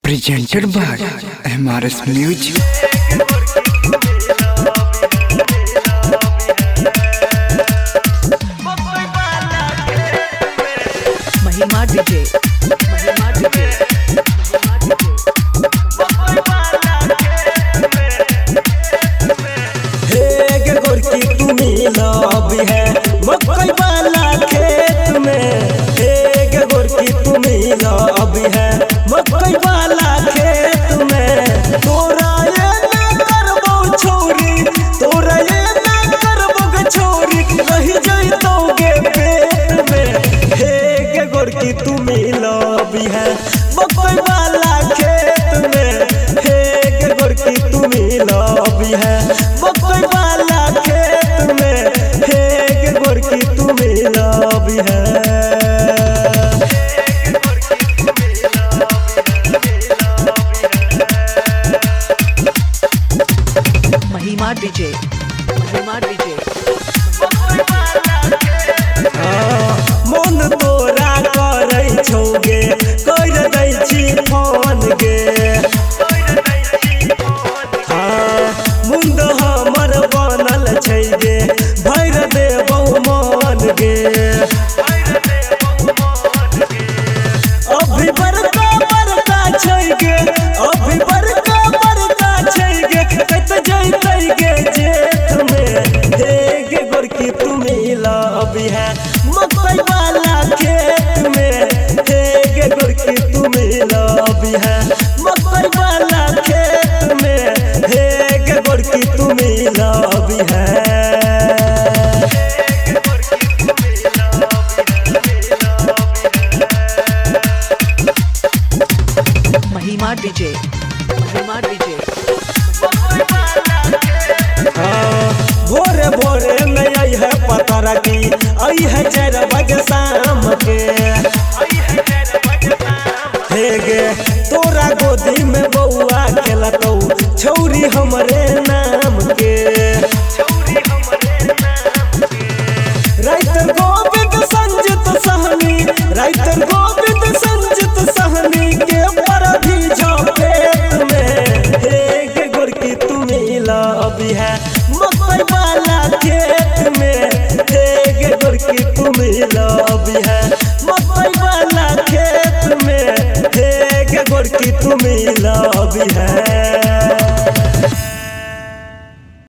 presented by MRS Music. महिमा DJ गोरकी तू मिला अभी है मकई वाला खेत में। हे गोरकी तू मिला अभी है मकई वाला खेत में। तोरा ये ना करबो छोरी, तोरा ये ना करबो छोरी, रही जइतोगे पेट में। हे गोरकी तू मिला अभी है मकई वाला खेत में। हे गोरकी तू मिला अभी है मकई वाला खेत में। हे गोरकी तू मिला अभी है। महिमा डीजे मन तोरा करे छौगे कर दै छी फोन गे। मुंड हमर बनल छै गे भर देबौ मन गे। अभी बड़का बड़का छै गे, अभी बड़का बड़का छै गे, कत जइतै गे जेठ में। हे गोरकी तू मिला अभी है मकई वाला खेत में। हे गोरकी तू मिला अभी है मकई वाला खेत में। हे गोरकी तू मिला अभी है। महिमा डीजे भोरे भोरे में आई है पतर की, आई है 4 बजे शाम के। हे गे तोरा गोदी में बउआ खेलतौ छौरी हमरे ना